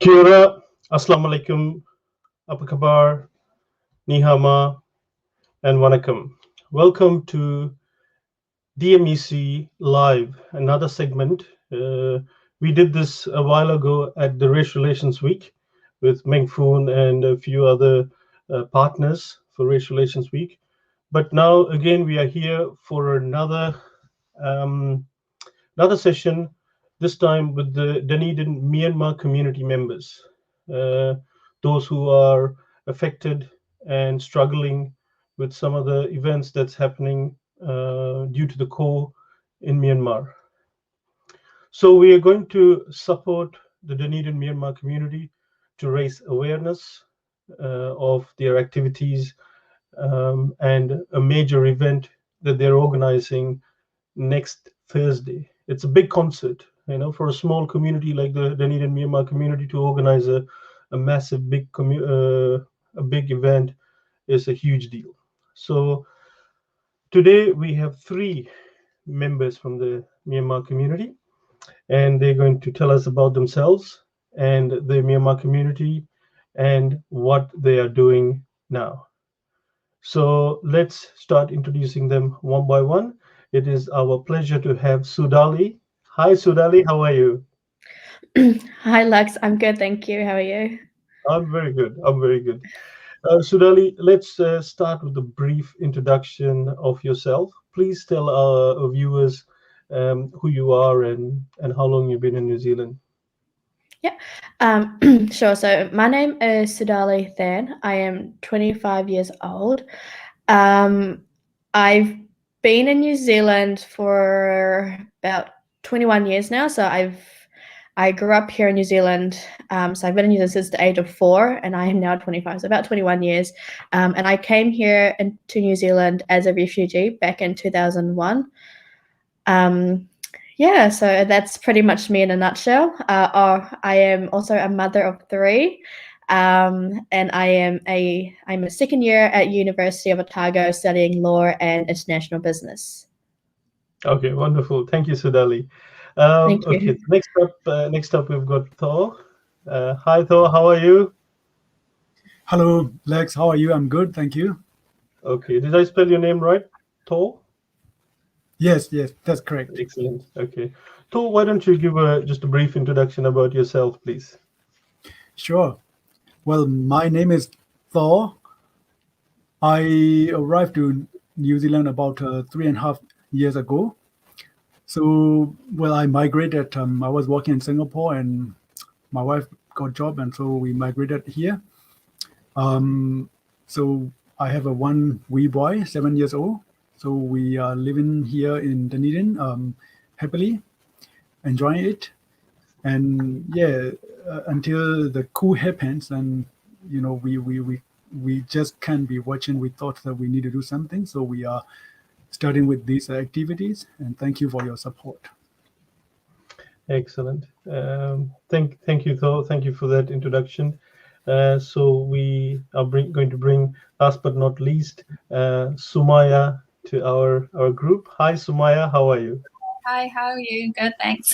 Kia ora, Assalamu alaikum, apa khabar, nihama, and wanakam. Welcome to DMEC Live, another segment. We did this a while ago at the Race Relations Week with Meng Foon and a few other partners for Race Relations Week. But now again, we are here for another session, this time with the Dunedin Myanmar community members, those who are affected and struggling with some of the events that's happening due to the coup in Myanmar. So we are going to support the Dunedin Myanmar community to raise awareness of their activities and a major event that they're organizing next Thursday. It's a big concert, for a small community like the Dunedin Myanmar community to organize a massive big event is a huge deal. So today we have 3 members from the Myanmar community, and they're going to tell us about themselves and the Myanmar community and what they are doing now. So let's start introducing them one by one. It is our pleasure to have Sudali. Hi, Sudali. How are you? Hi, Lex. I'm good, thank you. How are you? I'm very good. Sudali, let's start with a brief introduction of yourself. Please tell our viewers who you are and how long you've been in New Zealand. Yeah, sure. So my name is Sudali Than. I am 25 years old. I've been in New Zealand for about 21 years now. So I grew up here in New Zealand. So I've been in New Zealand since the age of 4, and I am now 25, so about 21 years. And I came here to New Zealand as a refugee back in 2001. Yeah, so that's pretty much me in a nutshell. I am also a mother of 3, and I'm a second year at University of Otago studying law and international business. Okay, wonderful. Thank you, Sudali. Thank you. Okay, next up we've got Thor. Hi, Thor. How are you? Hello, Lex. How are you? I'm good, thank you. Okay, did I spell your name right? Thor? Yes, that's correct. Excellent. Okay. Thor, why don't you give just a brief introduction about yourself, please? Sure. Well, my name is Thor. I arrived to New Zealand about 3.5 years ago. So, well, I migrated. I was working in Singapore, and my wife got a job, and so we migrated here. So I have a 1 wee boy, 7 years old. So we are living here in Dunedin, happily, enjoying it. And yeah, until the coup happens, and we just can't be watching. We thought that we need to do something, so we are starting with these activities. And thank you for your support. Excellent. Thank you, Thor. Thank you for that introduction. So we are going to bring, last but not least, Sumaya to our group. Hi, Sumaya. How are you? Hi, how are you? Good, thanks.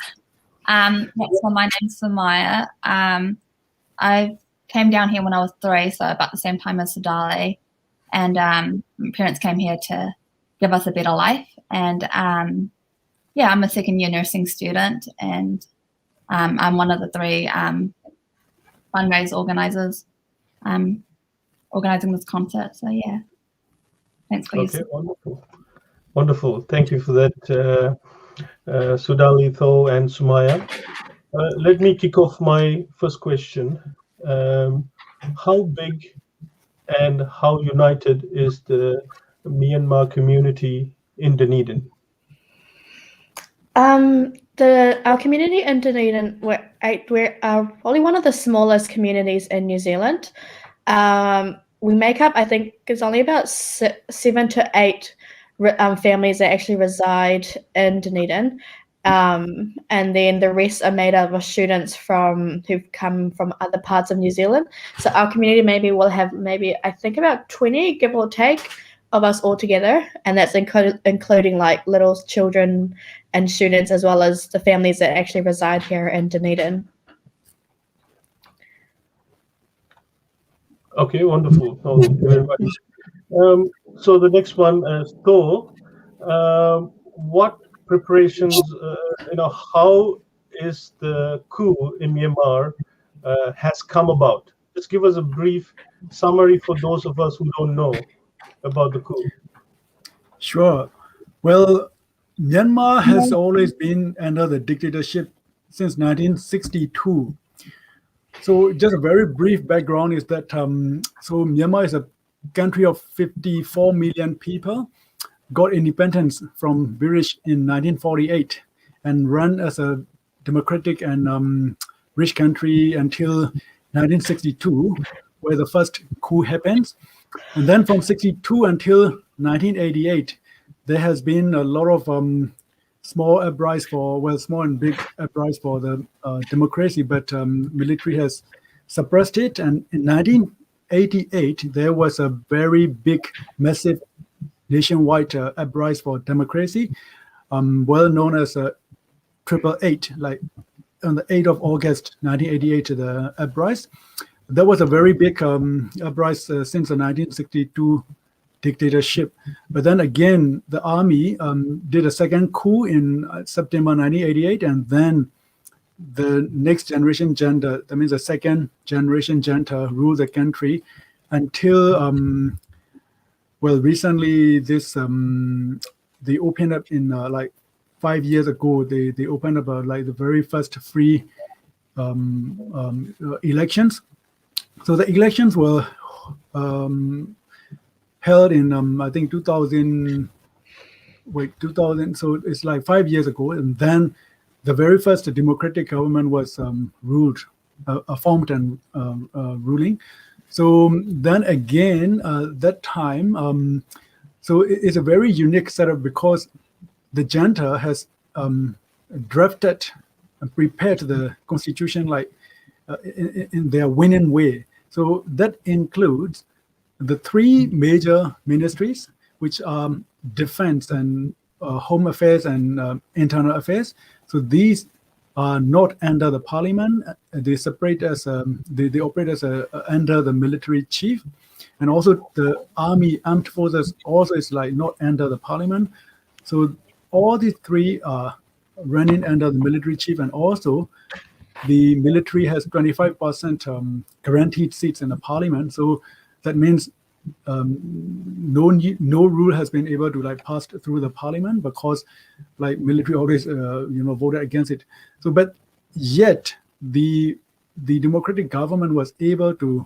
So my name's Samaya. I came down here when I was 3, so about the same time as Sudali. And my parents came here to give us a better life. And yeah, I'm a second year nursing student, and I'm one of the 3 fundraise organizers organizing this concert. So yeah, thanks for your support. Wonderful. Thank you for that, Sudali, Thor, and Sumaya. Let me kick off my first question. How big and how united is the Myanmar community in Dunedin? Our community in Dunedin, we're probably one of the smallest communities in New Zealand. We make up, I think, it's only about 7 to 8 families that actually reside in Dunedin. And then the rest are made up of students who've come from other parts of New Zealand. So our community will have I think about 20, give or take, of us all together, and that's including like little children and students, as well as the families that actually reside here in Dunedin. Okay, wonderful. Oh, thank you very much. So the next one is Thor. What preparations, how is the coup in Myanmar has come about? Just give us a brief summary for those of us who don't know about the coup. Sure. Well, Myanmar has always been under the dictatorship since 1962. So just a very brief background is that so Myanmar is a country of 54 million people, got independence from British in 1948, and ran as a democratic and rich country until 1962, where the first coup happens. And then from 62 until 1988, there has been a lot of small uprise small and big uprise for the democracy, but military has suppressed it. And in 1988, there was a very big, massive nationwide uprise for democracy, well known as Triple Eight, like on the 8th of August 1988, the uprise. That was a very big uprise since the 1962 dictatorship. But then again, the army did a second coup in September 1988, and then the next generation junta, that means the second generation junta, ruled the country until recently this they opened up in like 5 years ago. They opened up like the very first free elections. So the elections were held in I think 2000. So it's like 5 years ago, and then the very first democratic government was formed and ruling. So then again, that time, so it's a very unique setup because the junta has drafted and prepared the constitution like in their winning way. So that includes the three major ministries, which are defense and home affairs and internal affairs. So these are not under the parliament. They separate as they operate as under the military chief, and also the armed forces also is like not under the parliament. So all these three are running under the military chief, and also the military has 25% guaranteed seats in the parliament. So that means no rule has been able to like pass through the parliament because like military always voted against it. So but yet the democratic government was able to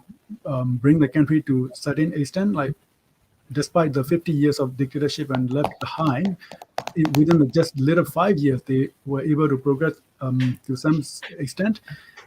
bring the country to certain extent, like despite the 50 years of dictatorship and left behind, within just little 5 years they were able to progress to some extent.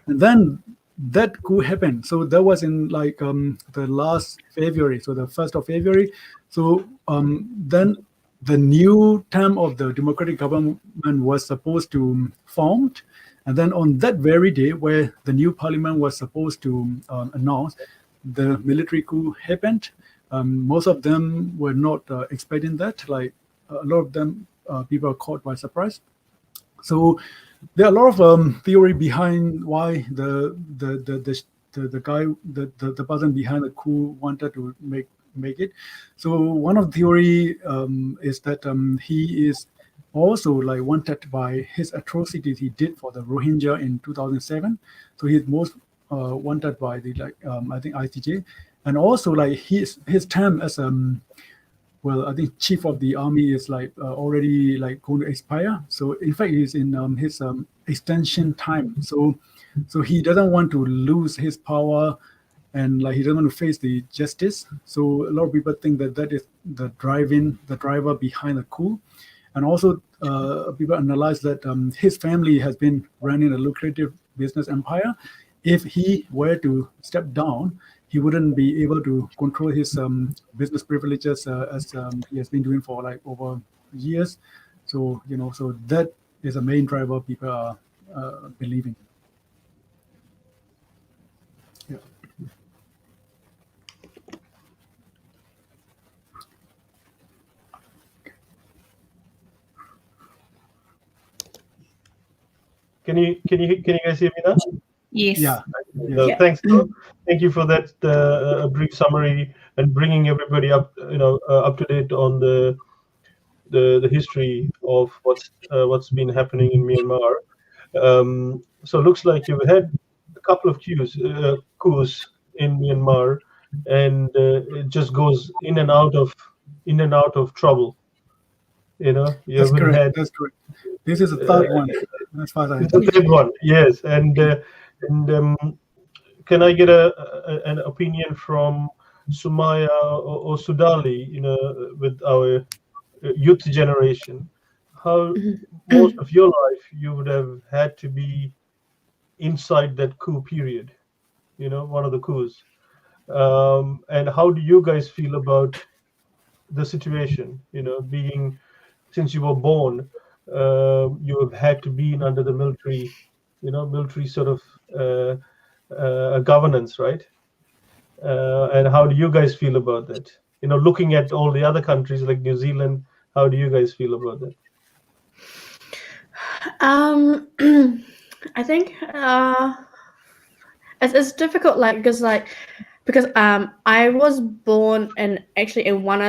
And then that coup happened. So that was in like the last February, so the 1st of February. So then the new term of the democratic government was supposed to formed, and then on that very day where the new parliament was supposed to announce, the military coup happened. Most of them were not expecting that. Like a lot of them, people are caught by surprise. So there are a lot of theory behind why the person behind the coup wanted to make it. So one of the theory is that he is also like wanted by his atrocities he did for the Rohingya in 2007. So he's most wanted by the I think ICJ, and also like his term as I think chief of the army is like already like going to expire. So in fact, he's in his extension time. So he doesn't want to lose his power, and like he doesn't want to face the justice. So a lot of people think that is the driver behind the coup, and also people analyze that his family has been running a lucrative business empire. If he were to step down, he wouldn't be able to control his business privileges as he has been doing for like over years. So so that is a main driver people are believing. Yeah. Can you guys hear me now? Yes. Yeah. No, Yeah. thanks. Thank you for that brief summary and bringing everybody up, up to date on the history of what's been happening in Myanmar. So it looks like you've had a couple of coups in Myanmar, and it just goes in and out of trouble. You That's haven't correct. had That's correct. This is the third one, as far as I it's the know. third one, yes, and can I get an opinion from Sumaya or Sudali, with our youth generation, how most of your life you would have had to be inside that coup period, one of the coups, and how do you guys feel about the situation? Being since you were born, you have had to be under the military sort of governance, right? And how do you guys feel about that? Looking at all the other countries like New Zealand, how do you guys feel about that? I think it's difficult, because I was born in one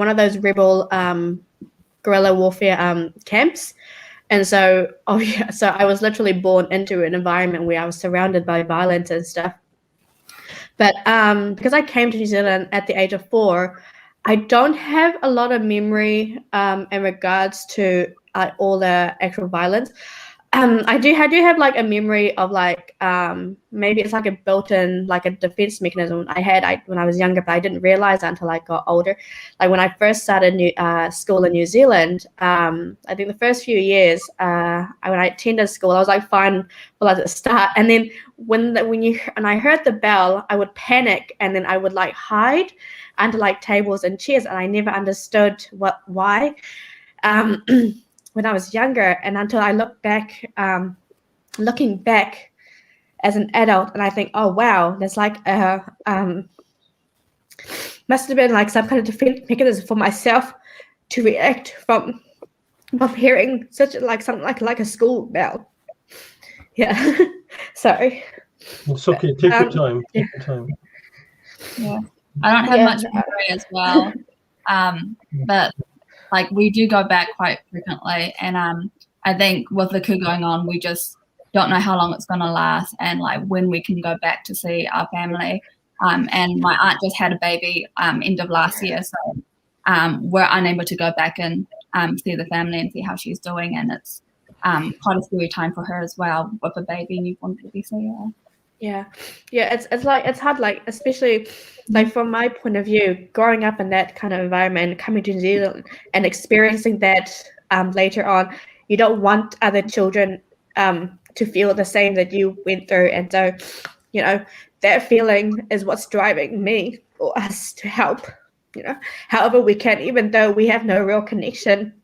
of those rebel guerrilla warfare camps, and so so I was literally born into an environment where I was surrounded by violence and stuff. But because I came to New Zealand at the age of 4, I don't have a lot of memory in regards to all the actual violence. I do have like a memory of maybe it's like a built-in like a defense mechanism when I was younger, but I didn't realize that until I got older. Like when I first started school in New Zealand, I think the first few years when I attended school, I was like fine for at the start, and then when I heard the bell, I would panic, and then I would like hide under like tables and chairs, and I never understood why. When I was younger, and until I looking back as an adult, and I think, oh wow, there's like must have been like some kind of defense mechanism for myself to react from hearing something like a school bell. Yeah. Sorry. It's okay. Take your time. Take your time. Yeah, I don't have much memory as well, but like we do go back quite frequently, and I think with the coup going on, we just don't know how long it's going to last, and like when we can go back to see our family. And my aunt just had a baby end of last year, so we're unable to go back and see the family and see how she's doing, and it's quite a scary time for her as well with a baby, newborn baby. So yeah, it's hard, like especially like from my point of view, growing up in that kind of environment, coming to New Zealand and experiencing that later on. You don't want other children to feel the same that you went through, and so that feeling is what's driving me or us to help however we can, even though we have no real connection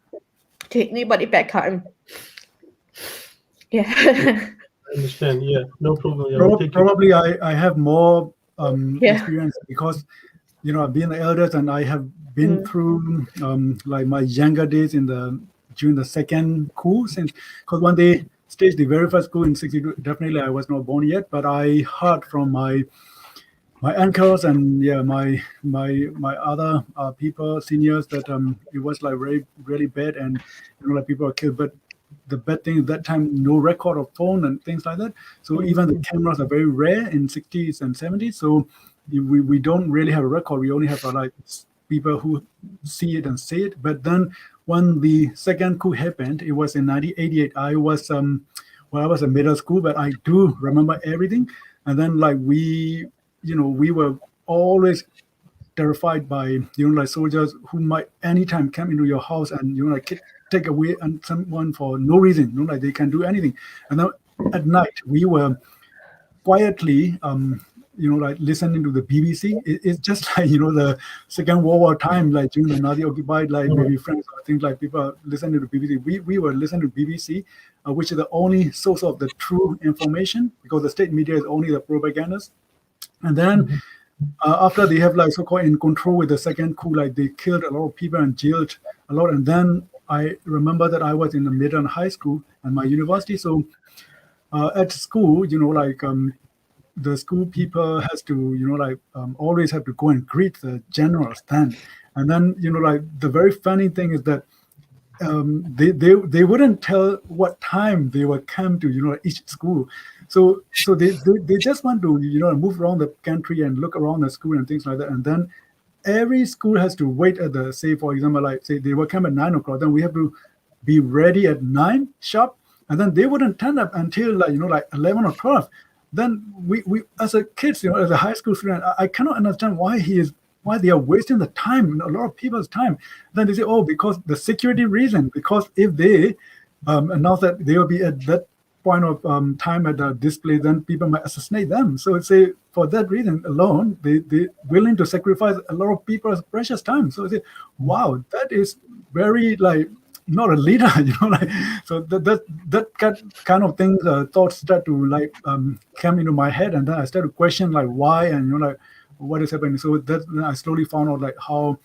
to anybody back home. Yeah. I understand. Yeah, no problem. Probably I have more experience because I've been the eldest, and I have been through like my younger days during the second coup, because when they staged the very first coup in 1962, definitely I was not born yet, but I heard from my uncles and my other people, seniors, that it was like really bad, and like people were killed. But the bad thing at that time, no record of phone and things like that. So even the cameras are very rare in 60s and 70s. So we don't really have a record. We only have like people who see it and say it. But then when the second coup happened, it was in 1988. I was I was in middle school, but I do remember everything. And then like we were always terrified by like soldiers who might anytime come into your house and like take away and someone for no reason, like they can do anything. And then at night we were quietly like listening to the BBC. It's just like the Second World War time, like during the Nazi occupied, like maybe France or things, like people listening to the BBC. We were listening to BBC, which is the only source of the true information, because the state media is only the propagandists. And then after they have like so-called in control with the second coup, like they killed a lot of people and jailed a lot. And then I remember that I was in the middle and high school and my university. So at school, the school people has to, always have to go and greet the generals then. And then, the very funny thing is that they wouldn't tell what time they will come to, each school. So they just want to, move around the country and look around the school and things like that. And then every school has to wait at the, say, for example, like, say they will come at 9 o'clock, then we have to be ready at 9 sharp. And then they wouldn't turn up until, like 11 or 12. Then we as a kids, as a high school student, I cannot understand why they are wasting the time, a lot of people's time. Then they say, oh, because the security reason, because if they announce that they will be at that point of time at the display, then people might assassinate them. So it's for that reason alone, they willing to sacrifice a lot of people's precious time. So I say, wow, that is very not a leader, so that kind of things, thoughts start to come into my head, and then I start to question why and what is happening. So that I slowly found out how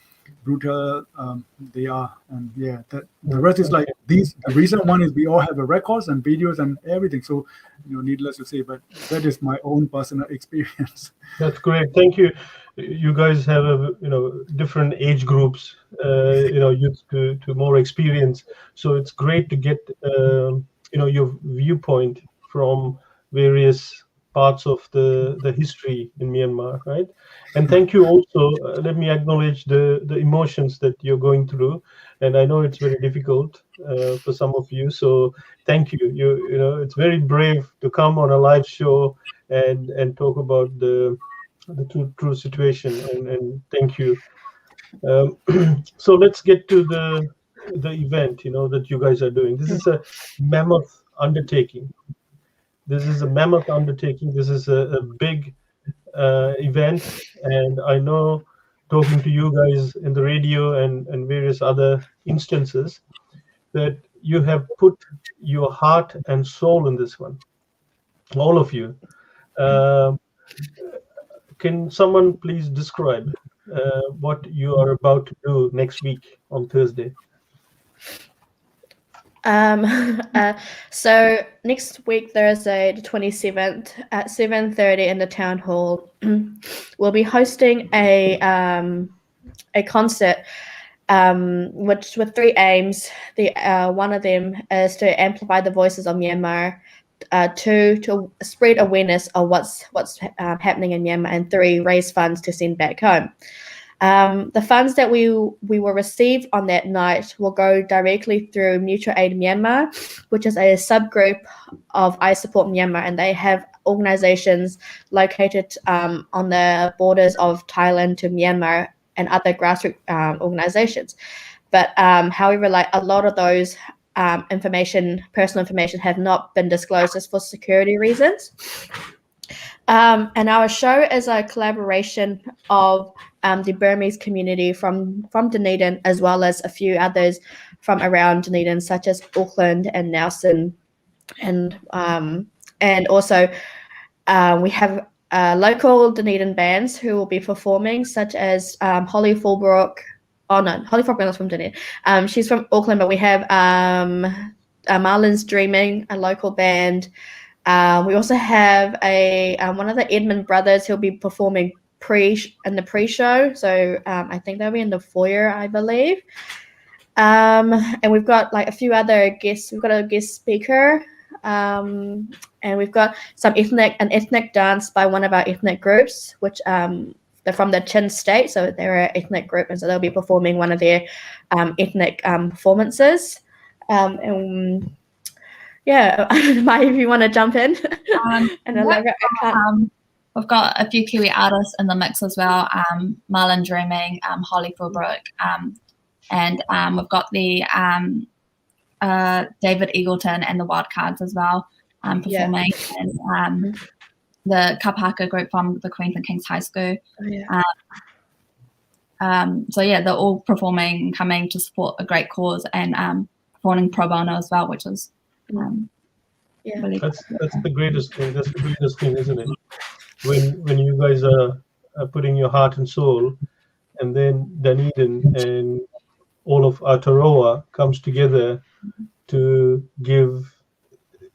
brutal they are, and yeah, that the rest is these. The reason one is we all have the records and videos and everything. So needless to say, but that is my own personal experience. That's great. Thank you. You guys have different age groups, youth to more experience. So it's great to get your viewpoint from various parts of the history in Myanmar, right? And thank you also. Let me acknowledge the emotions that you're going through, and I know it's very difficult for some of you. So thank you. It's very brave to come on a live show and talk about the true situation, and thank you. So let's get to the event that you guys are doing. This is a mammoth undertaking. This is a big event, and I know, talking to you guys in the radio and various other instances, that you have put your heart and soul in this one, all of you. Can someone please describe what you are about to do next week on Thursday? So next week, Thursday, the 27th at 7:30 in the town hall, we'll be hosting a concert, which with 3 aims. One of them is to amplify the voices of Myanmar, 2 to spread awareness of what's happening in Myanmar, and 3 raise funds to send back home. The funds that we will receive on that night will go directly through Mutual Aid Myanmar, which is a subgroup of I Support Myanmar, and they have organizations located on the borders of Thailand to Myanmar and other grassroots organizations. But however, a lot of those personal information have not been disclosed just for security reasons. And our show is a collaboration of the Burmese community from Dunedin, as well as a few others from around Dunedin, such as Auckland and Nelson, and also we have local Dunedin bands who will be performing, such as Holly Fulbrook. Oh no, Holly Fulbrook is from Dunedin. She's from Auckland, but we have Marlin's Dreaming, a local band. We also have one of the Edmund brothers who'll be performing in the pre-show. So I think they'll be in the foyer, I believe. And we've got a few other guests. We've got a guest speaker, and we've got an ethnic dance by one of our ethnic groups, which they're from the Chin State, so they're an ethnic group, and so they'll be performing one of their ethnic performances. And yeah, Maya, if you want to jump in and elaborate. We've got a few Kiwi artists in the mix as well. Marlin Dreaming, Holly Fulbrook, and we've got the David Eagleton and the Wildcards as well performing, and the Kapaka group from the Queens and Kings High School. So yeah, they're all performing, coming to support a great cause, and performing pro bono as well, which is really that's the greatest thing. That's the greatest thing, isn't it? When you guys are putting your heart and soul, and then Dunedin and all of Aotearoa comes together to give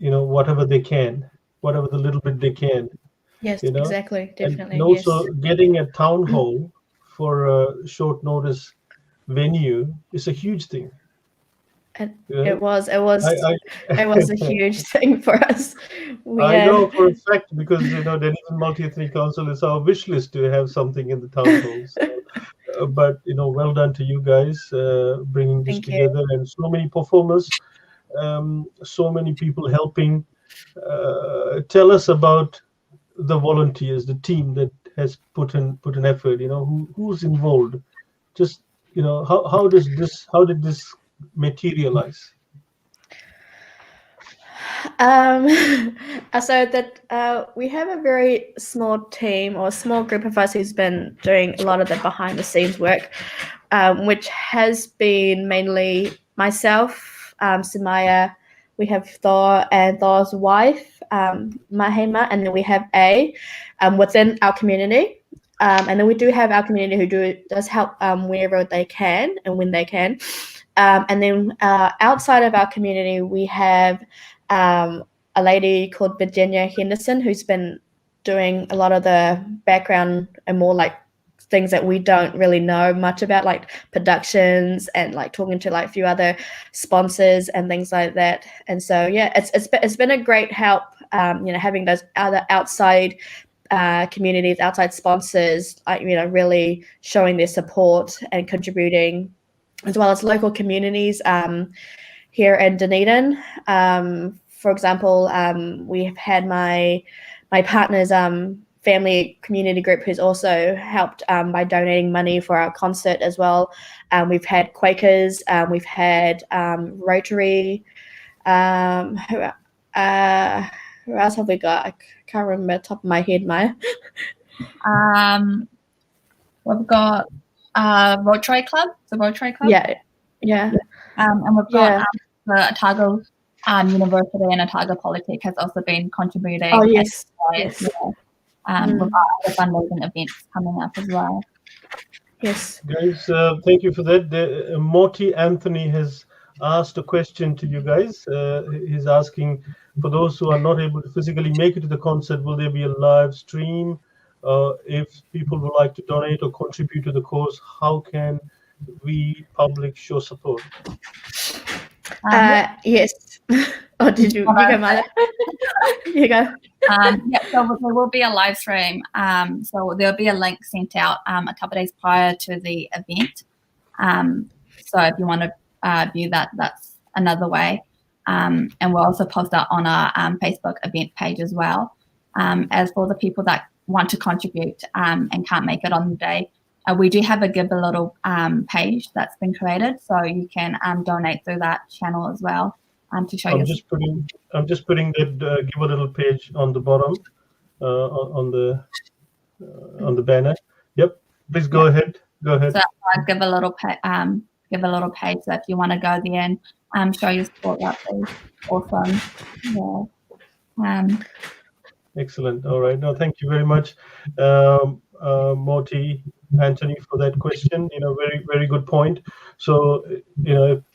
whatever they can, whatever the little bit they can. Yes, You know, exactly, definitely. and Yes. also getting a town hall for a short notice venue is a huge thing. It was a I huge thing for us. I know for a fact because Dunedin Multi-Ethnic Council is our wish list to have something in the town hall. So, but well done to you guys bringing this Thank you. together, and so many performers, so many people helping. Tell us about the volunteers, the team that has put an effort. Who's involved. Just how did this materialize? So that we have a very small team or a small group of us who's been doing a lot of the behind the scenes work, which has been mainly myself, Samaya, we have Thor and Thor's wife, Myamnar, and then we have A within our community. And then we do have our community who does help wherever they can and when they can. And then outside of our community, we have a lady called Virginia Henderson who's been doing a lot of the background and more like things that we don't really know much about, like productions and like talking to like a few other sponsors and things like that. And so yeah, it's been a great help, having those other outside communities, outside sponsors, really showing their support and contributing, as well as local communities here in Dunedin. For example, we have had my partner's family community group who's also helped by donating money for our concert as well. We've had Quakers, we've had Rotary. Who else have we got? I can't remember the top of my head, Maya. We've got Rotary Club, the Rotary Club. Yeah. And we've got the Otago University and Otago Polytech has also been contributing. Oh, yes. We've got other fundraising events coming up as well. Yes. Guys, thank you for that. Morty Anthony has asked a question to you guys. He's asking, for those who are not able to physically make it to the concert, will there be a live stream? If people would like to donate or contribute to the cause, how can we public show support? Yes. Oh, did you go, Maya? You go. So there will be a live stream. So there'll be a link sent out a couple of days prior to the event. So if you want to view that, that's another way. And we'll also post that on our Facebook event page as well. As for the people that want to contribute and can't make it on the day, we do have a Give a Little page that's been created, so you can donate through that channel as well to show I'm just putting that Give a Little page on the bottom on the banner. Yep, please go ahead. Go ahead. So Give a Little page. So if you want to go there and show your support, that'd be awesome. Yeah. Excellent. All right. No, thank you very much, Morty Anthony, for that question. Very, very good point. So,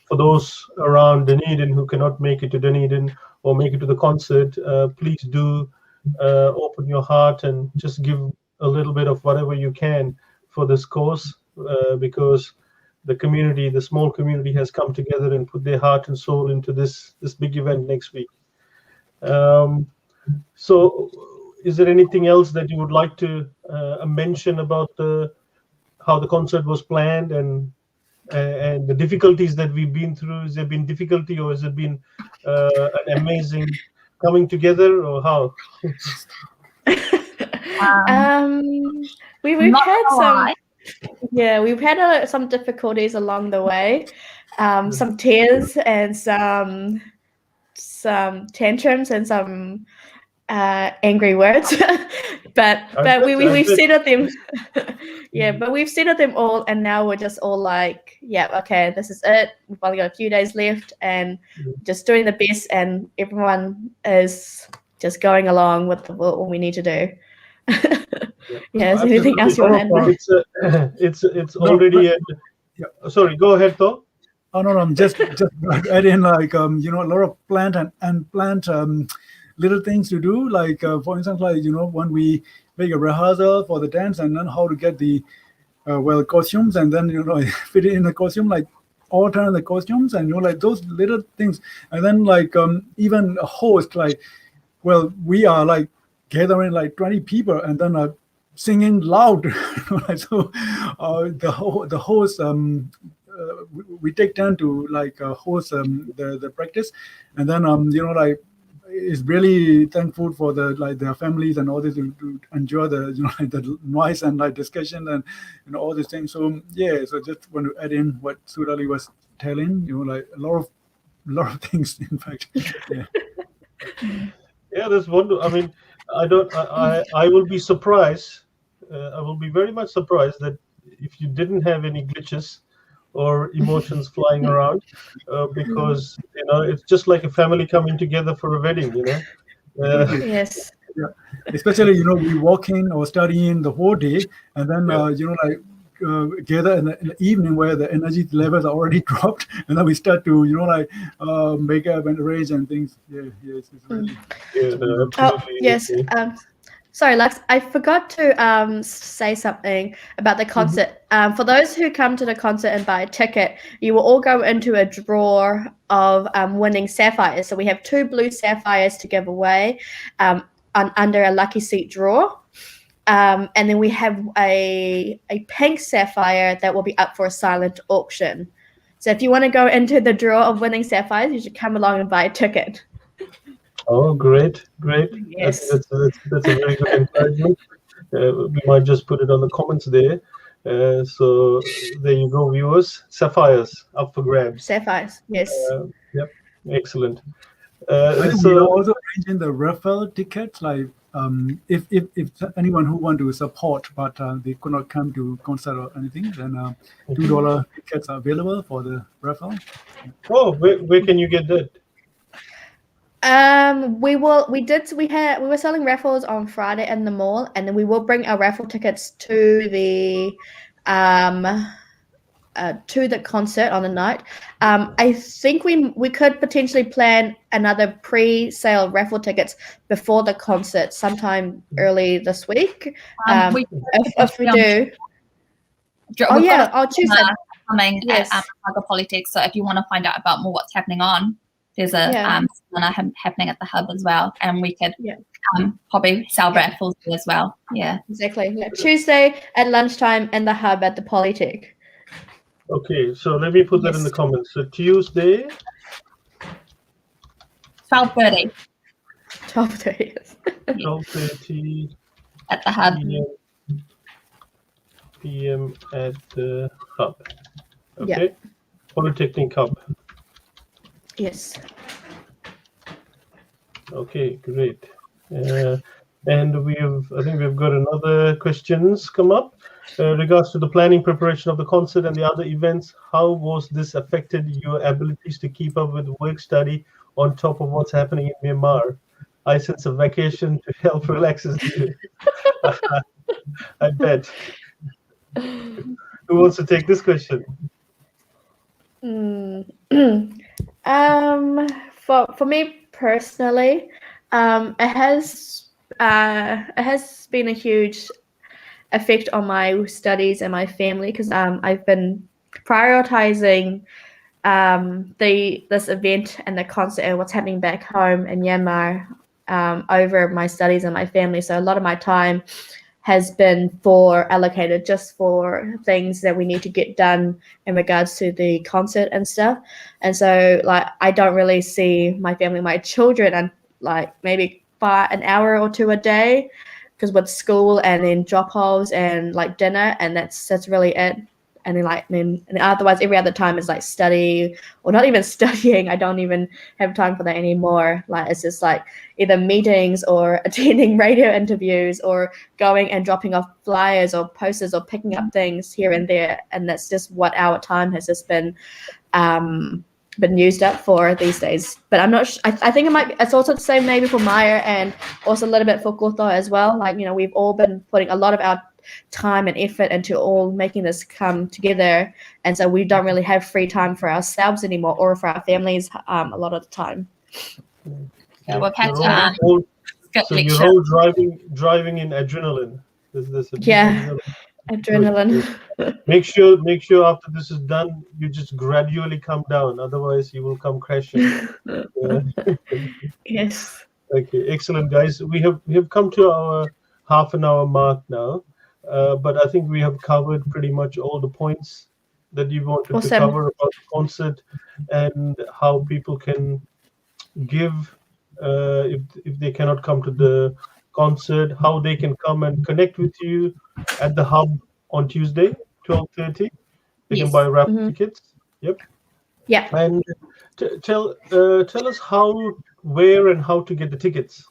for those around Dunedin who cannot make it to Dunedin or make it to the concert, please do open your heart and just give a little bit of whatever you can for this cause, because the small community has come together and put their heart and soul into this big event next week. So, is there anything else that you would like to mention about how the concert was planned and the difficulties that we've been through? Has there been difficulty, or has it been an amazing coming together, or how? We've had some. Yeah, we've had some difficulties along the way, some tears and some tantrums and some angry words, but we've settled them. Yeah, but we've settled them all, and now we're just all like, yeah, okay, this is it. We've only got a few days left, and just doing the best, and everyone is just going along with what we need to do. Yeah, is there anything else you want to add? It's already. Sorry, go ahead, Thor. Oh no, I'm just add in like a lot of plant and plant little things to do. Like for instance, like when we make a rehearsal for the dance, and then how to get the costumes, and then fit it in the costume, like alternate the costumes, and like those little things, and then like even a host, like we are like gathering like 20 people, and then singing loud. Like, so the host we take turn to like host the practice, and then like is really thankful for their families and all this to enjoy the like the noise and like discussion and all these things. So yeah, so just want to add in what Sudali was telling, like a lot of things, in fact. Yeah. Yeah, that's wonderful. I mean, I will be surprised. I will be very much surprised that if you didn't have any glitches or emotions flying around, because it's just like a family coming together for a wedding. Yes. Yeah. Especially we walk in or study in the whole day, and then like gather in the evening where the energy levels are already dropped, and then we start to like make up and arrange and things. Yeah, yes, it's really. Yeah, no, absolutely. Yes. Sorry, Lux, I forgot to say something about the concert. For those who come to the concert and buy a ticket, you will all go into a draw of winning sapphires. So we have 2 blue sapphires to give away under a lucky seat draw. And then we have a pink sapphire that will be up for a silent auction. So if you want to go into the draw of winning sapphires, you should come along and buy a ticket. Oh, great. Yes. That's a very good encouragement. We might just put it on the comments there. So there you go, viewers. Sapphires up for grabs. Sapphires, yes. Yep, excellent. I think we are also arranging the raffle tickets. Like if anyone who want to support but they could not come to concert or anything, then $2 tickets are available for the raffle. Oh, where can you get that? We were selling raffles on Friday in the mall, and then we will bring our raffle tickets to the concert on the night. I think we could potentially plan another pre-sale raffle tickets before the concert sometime early this week. If we do. Tuesday coming at Chicago Politics. So if you want to find out about more what's happening on, there's a seminar happening at the hub as well, and we could probably sell raffles as well. Yeah, exactly. Yeah. Tuesday at lunchtime in the hub at the Polytech. Okay, so let me put that in the comments. So Tuesday, 12:30. 12:30. 12:30 at the hub. PM at the hub. Okay, Polytechnic Hub. Yes. Okay, great. And I think we've got another questions come up. Regards to the planning preparation of the concert and the other events, how was this affected your abilities to keep up with work study on top of what's happening in Myanmar? I sense a vacation to help relax is needed. I bet. Who wants to take this question? For me personally, it has been a huge effect on my studies and my family, because I've been prioritizing this event and the concert and what's happening back home in Myanmar over my studies and my family. So a lot of my time has been allocated just for things that we need to get done in regards to the concert and stuff. And so like I don't really see my family, my children, and like maybe an hour or two a day, because with school and then drop-offs and like dinner, and that's really it. And then otherwise every other time is like study, or not even studying. I don't even have time for that anymore. Like it's just like either meetings or attending radio interviews or going and dropping off flyers or posters or picking up things here and there. And that's just what our time has just been used up for these days. But I'm not I think it's also the same maybe for Maya, and also a little bit for Koto as well. Like, we've all been putting a lot of our time and effort into all making this come together, and so we don't really have free time for ourselves anymore or for our families a lot of the time. Yeah, we've had You're to all, skip so you're lecture. all driving in adrenaline. There's a big Yeah, adrenaline. Make sure after this is done, you just gradually come down. Otherwise, you will come crashing. Yes. Okay, excellent, guys. We have come to our half an hour mark now, but I think we have covered pretty much all the points that you wanted to Awesome. cover about the concert and how people can give if they cannot come to the concert, how they can come and connect with you at the hub on Tuesday, 12:30. They can Yes. buy raffle tickets. Yep. Yeah. And tell us how, where, and how to get the tickets.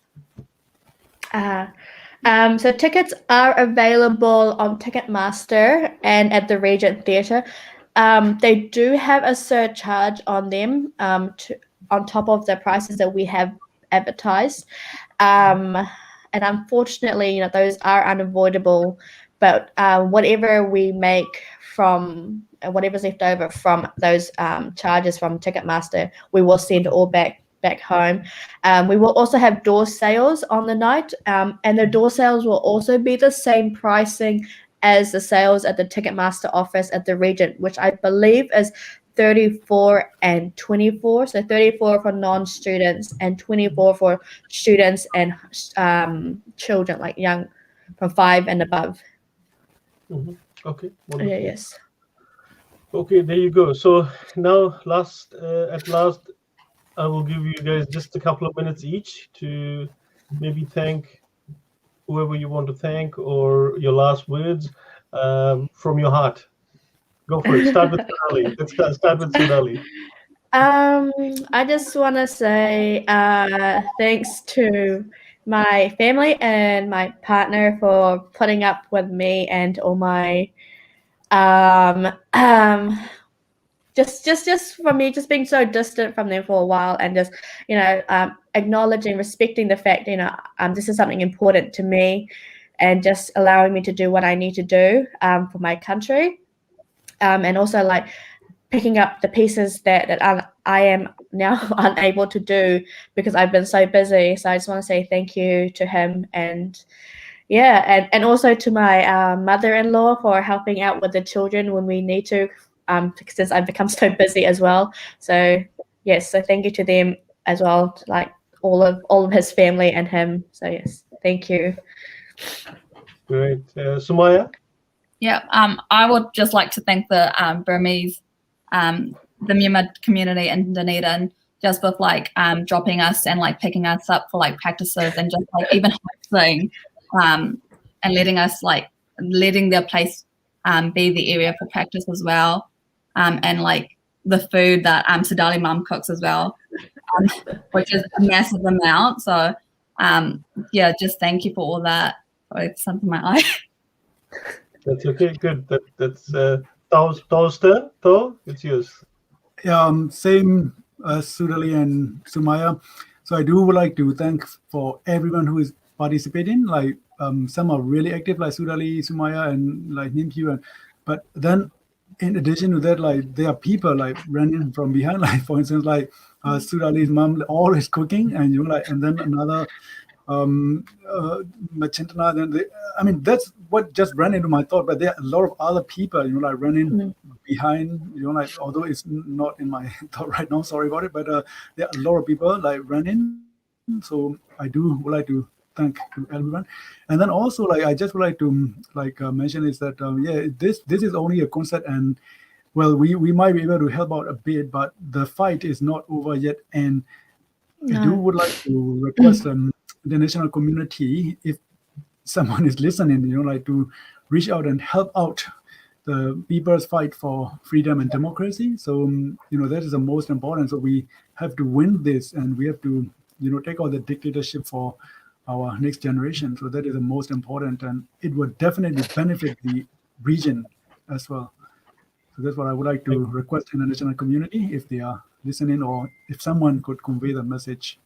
So tickets are available on Ticketmaster and at the Regent Theatre. They do have a surcharge on them on top of the prices that we have advertised. And unfortunately, those are unavoidable. But whatever we make from whatever's left over from those charges from Ticketmaster, we will send all back home. We will also have door sales on the night, and the door sales will also be the same pricing as the sales at the Ticketmaster office at the Regent, which I believe is 34 and 24. So 34 for non-students and 24 for students and children, like young from 5 and above. Okay. Yeah, yes. Okay, there you go. So now, at last, I will give you guys just a couple of minutes each to maybe thank whoever you want to thank, or your last words from your heart. Go for it. Start with Sonali. Let's start with Sonali. I just want to say thanks to my family and my partner for putting up with me and all my just for me, just being so distant from them for a while, and just acknowledging, respecting the fact this is something important to me, and just allowing me to do what I need to do for my country, and also like picking up the pieces that I am now unable to do because I've been so busy. So I just want to say thank you to him, and and also to my mother-in-law for helping out with the children when we need to, since I've become so busy as well. So yes, so thank you to them as well, to, like all of his family and him. So yes, thank you. Great. Sumaya? Yeah, I would just like to thank the Burmese, the Myamnar community in Dunedin, just with like dropping us and like picking us up for like practices, and just like even hosting and letting their place be the area for practice as well, and like the food that Sodali mum cooks as well, which is a massive amount. So just thank you for all that. Sorry, something in my eye. That's okay. Good. That's Tao's turn. Tao, it's yours. Yeah, same as Sudali and Sumaya. So I do would like to thank for everyone who is participating. Like some are really active, like Sudali, Sumaya, and like Nimkyu. But then, in addition to that, like there are people like running from behind. Like for instance, like Sudali's mom always cooking, and and then another. Machintana, then that's what just ran into my thought, but there are a lot of other people, like running behind, like although it's not in my thought right now, sorry about it, but there are a lot of people like running. So I do would like to thank to everyone, and then also like I just would like to mention is that this is only a concert, and well we might be able to help out a bit, but the fight is not over yet, and I do would like to request the national community, if someone is listening, like to reach out and help out the people's fight for freedom and democracy. So that is the most important. So we have to win this, and we have to take out the dictatorship for our next generation. So that is the most important, and it would definitely benefit the region as well. So that's what I would like to request in the national community, if they are listening, or if someone could convey the message.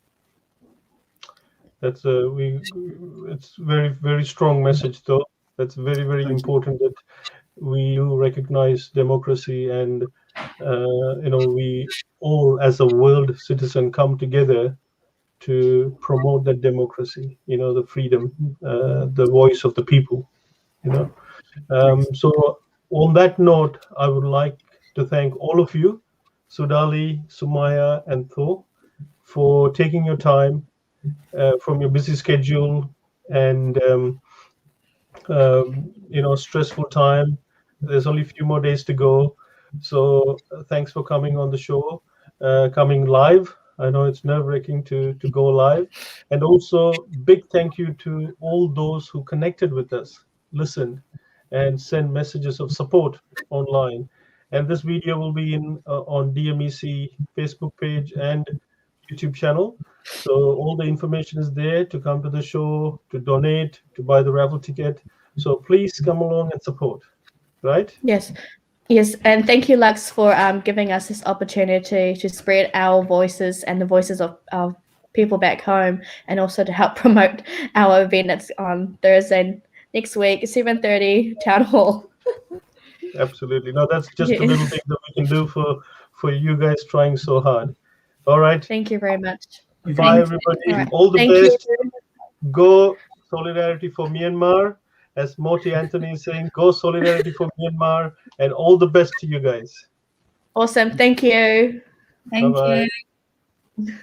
That's it's very, very strong message, though. That's very, very Thank you. important that we do recognize democracy, and we all as a world citizen come together to promote that democracy, the freedom, the voice of the people. So on that note, I would like to thank all of you, Sudali, Sumaya, and Tho, for taking your time from your busy schedule and stressful time. There's only a few more days to go, so thanks for coming on the show, coming live. I know it's nerve-wracking to go live, and also big thank you to all those who connected with us, listened, and sent messages of support online. And this video will be on DMEC Facebook page and YouTube channel. So all the information is there to come to the show, to donate, to buy the raffle ticket. So please come along and support, right? Yes. Yes, and thank you, Lux, for giving us this opportunity to spread our voices and the voices of people back home, and also to help promote our event that's on Thursday next week, 7:30, Town Hall. Absolutely. No, that's just a little thing that we can do for you guys trying so hard. All right. Thank you very much. Bye, everybody. Right. All the Thank best. you. Go solidarity for Myanmar. As Moti Anthony is saying, go solidarity for Myanmar, and all the best to you guys. Awesome. Thank you. Thank Bye-bye. you.